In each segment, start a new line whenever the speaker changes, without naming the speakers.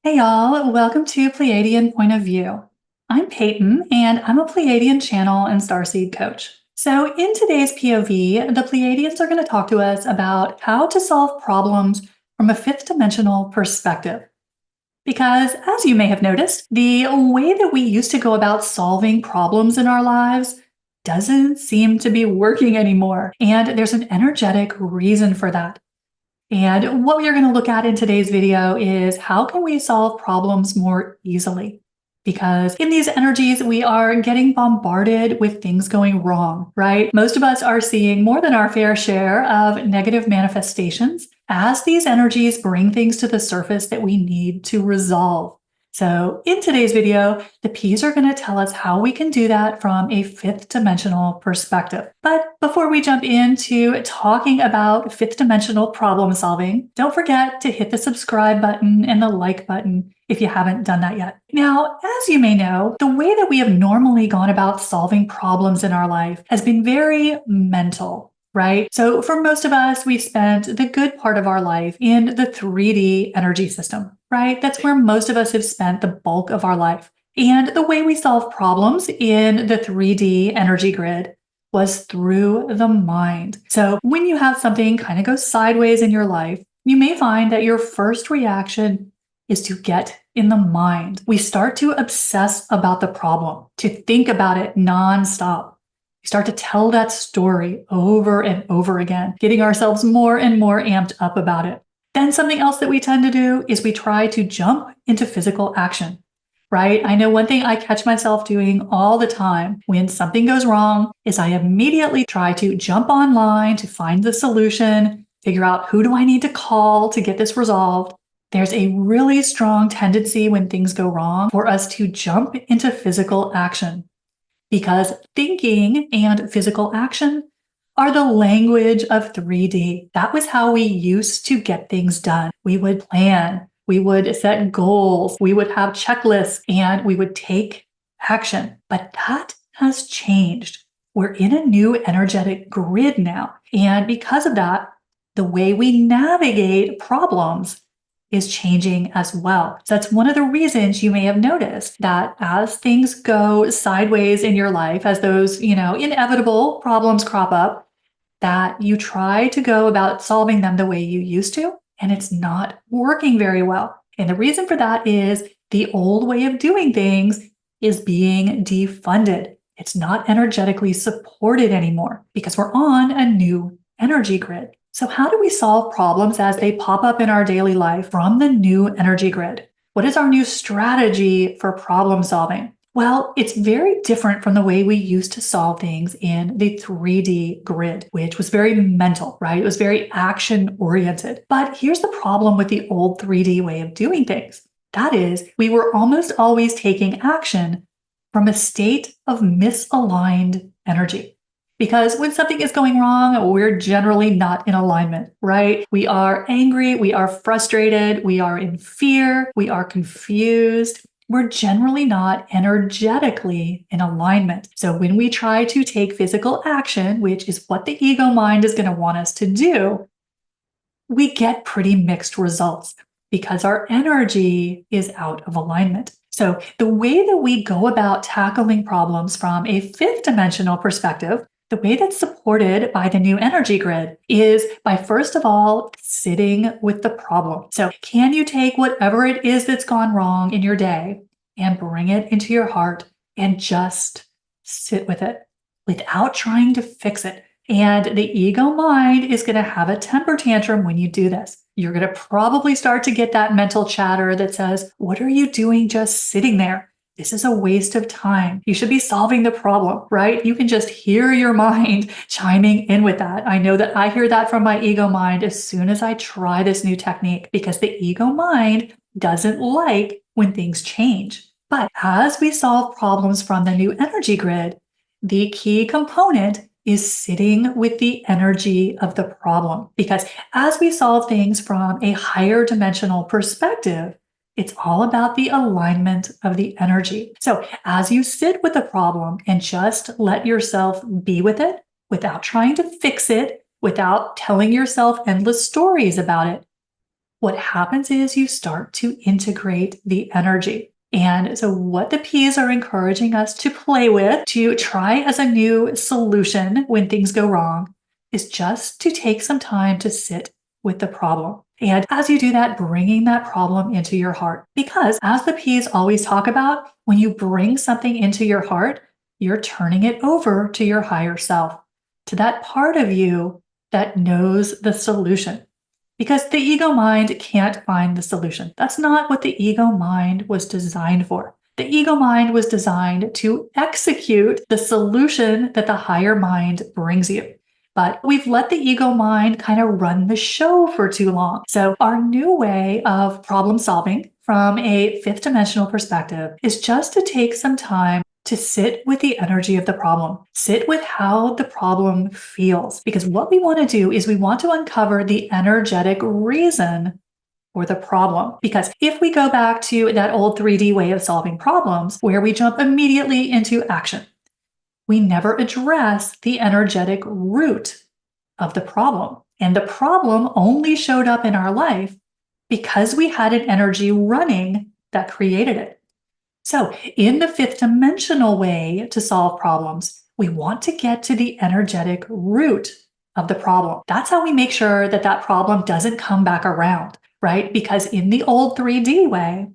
Hey y'all, welcome to Pleiadian Point of View. I'm Peyton, and I'm a Pleiadian channel and starseed coach. So in today's POV, the Pleiadians are going to talk to us about how to solve problems from a fifth dimensional perspective. Because as you may have noticed, the way that we used to go about solving problems in our lives doesn't seem to be working anymore, and there's an energetic reason for that. And what we are going to look at in today's video is how can we solve problems more easily? Because in these energies, we are getting bombarded with things going wrong, right? Most of us are seeing more than our fair share of negative manifestations as these energies bring things to the surface that we need to resolve. So in today's video, the P's are going to tell us how we can do that from a fifth dimensional perspective. But before we jump into talking about fifth dimensional problem solving, don't forget to hit the subscribe button and the like button if you haven't done that yet. Now, as you may know, the way that we have normally gone about solving problems in our life has been very mental, right? So for most of us, we spent the good part of our life in the 3D energy system, right? That's where most of us have spent the bulk of our life. And the way we solve problems in the 3D energy grid was through the mind. So when you have something kind of go sideways in your life, you may find that your first reaction is to get in the mind. We start to obsess about the problem, to think about it nonstop. We start to tell that story over and over again, getting ourselves more and more amped up about it. Then something else that we tend to do is we try to jump into physical action, right? I know one thing I catch myself doing all the time when something goes wrong is I immediately try to jump online to find the solution, figure out who do I need to call to get this resolved. There's a really strong tendency when things go wrong for us to jump into physical action because thinking and physical action are the language of 3D. That was how we used to get things done. We would plan, we would set goals, we would have checklists, and we would take action. But that has changed. We're in a new energetic grid now. And because of that, the way we navigate problems is changing as well. So that's one of the reasons you may have noticed that as things go sideways in your life, as those, inevitable problems crop up, that you try to go about solving them the way you used to, and it's not working very well. And the reason for that is the old way of doing things is being defunded. It's not energetically supported anymore because we're on a new energy grid. So how do we solve problems as they pop up in our daily life from the new energy grid? What is our new strategy for problem solving? Well, it's very different from the way we used to solve things in the 3D grid, which was very mental, right? It was very action oriented. But here's the problem with the old 3D way of doing things. That is, we were almost always taking action from a state of misaligned energy. Because when something is going wrong, we're generally not in alignment, right? We are angry, we are frustrated, we are in fear, we are confused. We're generally not energetically in alignment. So when we try to take physical action, which is what the ego mind is going to want us to do, we get pretty mixed results because our energy is out of alignment. So the way that we go about tackling problems from a fifth dimensional perspective, the way that's supported by the new energy grid is by, first of all, sitting with the problem. So can you take whatever it is that's gone wrong in your day and bring it into your heart and just sit with it without trying to fix it? And the ego mind is going to have a temper tantrum when you do this. You're going to probably start to get that mental chatter that says, what are you doing just sitting there? This is a waste of time. You should be solving the problem, right? You can just hear your mind chiming in with that. I know that I hear that from my ego mind as soon as I try this new technique because the ego mind doesn't like when things change. But as we solve problems from the new energy grid, the key component is sitting with the energy of the problem. Because as we solve things from a higher dimensional perspective, it's all about the alignment of the energy. So as you sit with the problem and just let yourself be with it without trying to fix it, without telling yourself endless stories about it, what happens is you start to integrate the energy. And so what the P's are encouraging us to play with, to try as a new solution when things go wrong, is just to take some time to sit with the problem. And as you do that, bringing that problem into your heart. Because as the P's always talk about, when you bring something into your heart, you're turning it over to your higher self, to that part of you that knows the solution. Because the ego mind can't find the solution. That's not what the ego mind was designed for. The ego mind was designed to execute the solution that the higher mind brings you. But we've let the ego mind kind of run the show for too long. So our new way of problem solving from a fifth dimensional perspective is just to take some time to sit with the energy of the problem, sit with how the problem feels. Because what we want to do is we want to uncover the energetic reason for the problem. Because if we go back to that old 3D way of solving problems, where we jump immediately into action, we never address the energetic root of the problem. And the problem only showed up in our life because we had an energy running that created it. So, in the fifth dimensional way to solve problems, we want to get to the energetic root of the problem. That's how we make sure that that problem doesn't come back around, right? Because in the old 3D way,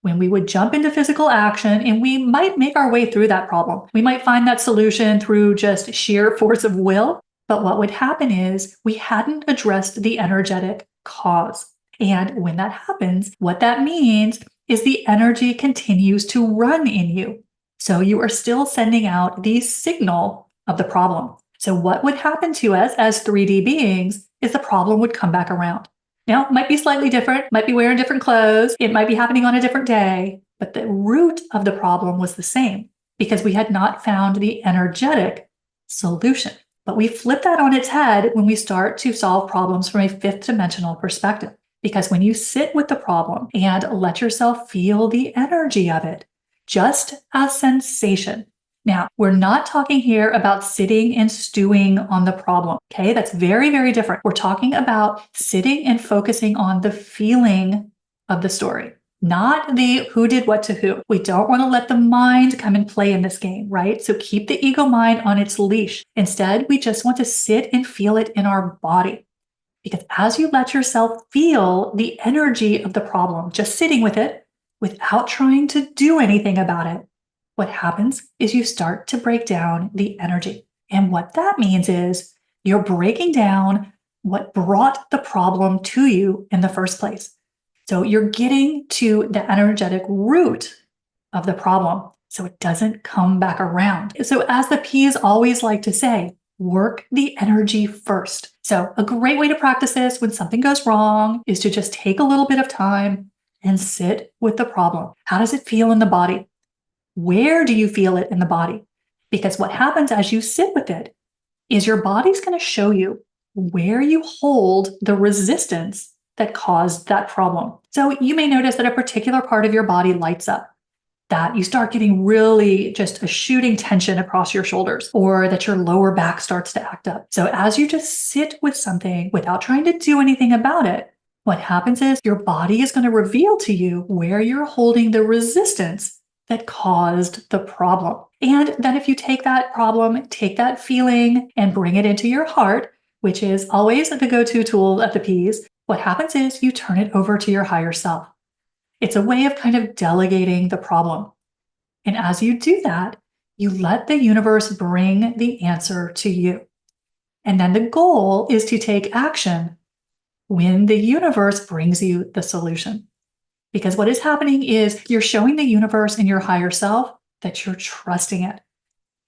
when we would jump into physical action and we might make our way through that problem, we might find that solution through just sheer force of will. But what would happen is we hadn't addressed the energetic cause. And when that happens, what that means is the energy continues to run in you. So you are still sending out the signal of the problem. So what would happen to us as 3D beings is the problem would come back around. Now, it might be slightly different, might be wearing different clothes, it might be happening on a different day, but the root of the problem was the same because we had not found the energetic solution. But we flip that on its head when we start to solve problems from a fifth dimensional perspective. Because when you sit with the problem and let yourself feel the energy of it, just a sensation. Now, we're not talking here about sitting and stewing on the problem, okay? That's very, very different. We're talking about sitting and focusing on the feeling of the story, not the who did what to who. We don't want to let the mind come and play in this game, right? So keep the ego mind on its leash. Instead, we just want to sit and feel it in our body. Because as you let yourself feel the energy of the problem, just sitting with it without trying to do anything about it, what happens is you start to break down the energy. And what that means is you're breaking down what brought the problem to you in the first place. So you're getting to the energetic root of the problem so it doesn't come back around. So as the P's always like to say, work the energy first. So a great way to practice this when something goes wrong is to just take a little bit of time and sit with the problem. How does it feel in the body? Where do you feel it in the body? Because what happens as you sit with it is your body's going to show you where you hold the resistance that caused that problem. So you may notice that a particular part of your body lights up, that you start getting really just a shooting tension across your shoulders, or that your lower back starts to act up. So as you just sit with something without trying to do anything about it, what happens is your body is going to reveal to you where you're holding the resistance that caused the problem. And then if you take that problem, take that feeling and bring it into your heart, which is always the go-to tool of the P's, what happens is you turn it over to your higher self. It's a way of kind of delegating the problem. And as you do that, you let the universe bring the answer to you. And then the goal is to take action when the universe brings you the solution. Because what is happening is you're showing the universe and your higher self that you're trusting it.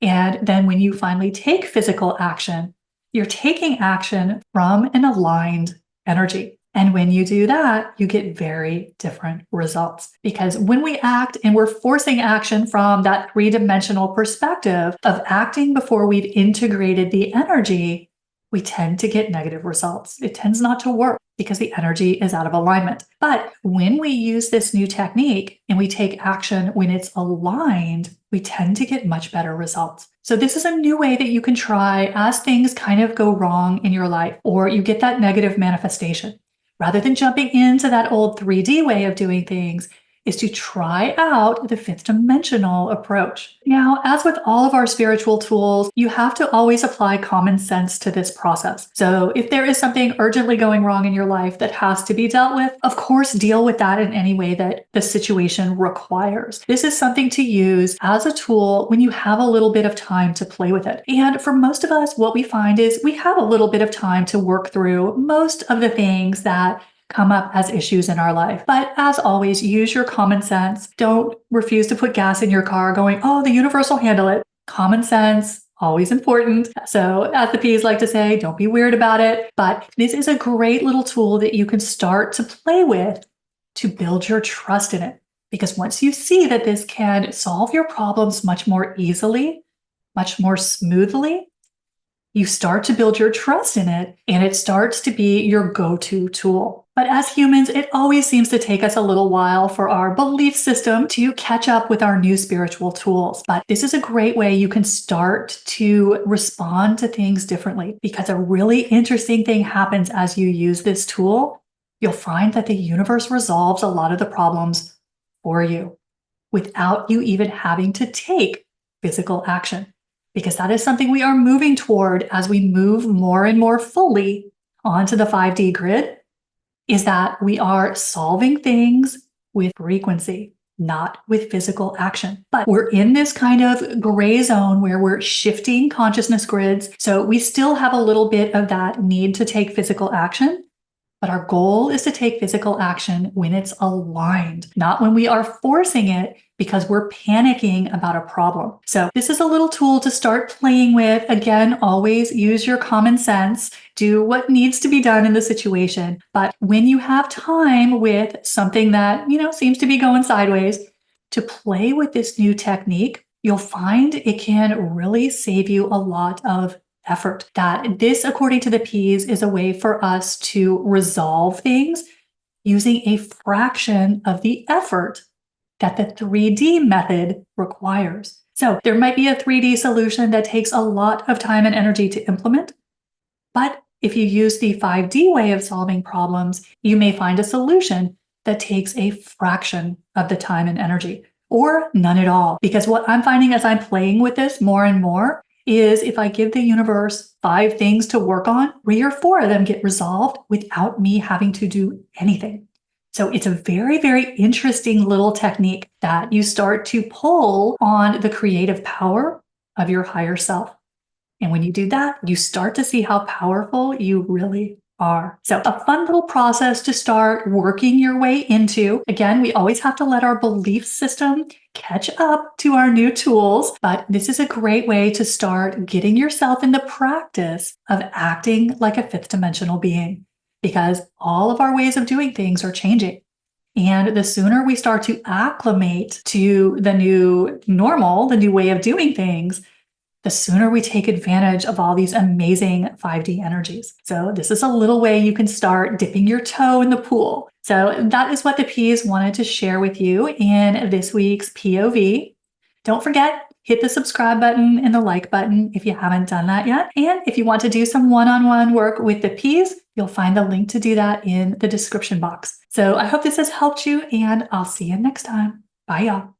And then when you finally take physical action, you're taking action from an aligned energy. And when you do that, you get very different results. Because when we act and we're forcing action from that three-dimensional perspective of acting before we've integrated the energy, we tend to get negative results. It tends not to work because the energy is out of alignment. But when we use this new technique and we take action when it's aligned, we tend to get much better results. So this is a new way that you can try as things kind of go wrong in your life or you get that negative manifestation. rather than jumping into that old 3D way of doing things, is to try out the fifth dimensional approach. Now, as with all of our spiritual tools, you have to always apply common sense to this process. So if there is something urgently going wrong in your life that has to be dealt with, of course, deal with that in any way that the situation requires. This is something to use as a tool when you have a little bit of time to play with it. And for most of us, what we find is we have a little bit of time to work through most of the things that come up as issues in our life. But as always, use your common sense. Don't refuse to put gas in your car going, oh, the universe will handle it. Common sense, always important. So as the P's like to say, don't be weird about it. But this is a great little tool that you can start to play with to build your trust in it. Because once you see that this can solve your problems much more easily, much more smoothly, you start to build your trust in it, and it starts to be your go-to tool. But as humans, it always seems to take us a little while for our belief system to catch up with our new spiritual tools. But this is a great way you can start to respond to things differently, because a really interesting thing happens as you use this tool. You'll find that the universe resolves a lot of the problems for you without you even having to take physical action. Because that is something we are moving toward as we move more and more fully onto the 5D grid, is that we are solving things with frequency, not with physical action. But we're in this kind of gray zone where we're shifting consciousness grids. So we still have a little bit of that need to take physical action. But our goal is to take physical action when it's aligned, not when we are forcing it because we're panicking about a problem. So this is a little tool to start playing with. Again, always use your common sense, do what needs to be done in the situation. But when you have time with something that, seems to be going sideways, to play with this new technique, you'll find it can really save you a lot of effort. That this, according to the P's, is a way for us to resolve things using a fraction of the effort that the 3D method requires. So there might be a 3D solution that takes a lot of time and energy to implement, but if you use the 5D way of solving problems, you may find a solution that takes a fraction of the time and energy, or none at all. Because what I'm finding as I'm playing with this more and more is if I give the universe 5 things to work on, 3 or 4 of them get resolved without me having to do anything. So it's a very, very interesting little technique that you start to pull on the creative power of your higher self. And when you do that, you start to see how powerful you really are. So a fun little process to start working your way into. Again, we always have to let our belief system catch up to our new tools, but this is a great way to start getting yourself in the practice of acting like a 5th dimensional being, because all of our ways of doing things are changing. And the sooner we start to acclimate to the new normal, the new way of doing things, the sooner we take advantage of all these amazing 5D energies. So this is a little way you can start dipping your toe in the pool. So that is what the P's wanted to share with you in this week's POV. Don't forget, hit the subscribe button and the like button if you haven't done that yet. And if you want to do some one-on-one work with the P's, you'll find the link to do that in the description box. So I hope this has helped you, and I'll see you next time. Bye, y'all.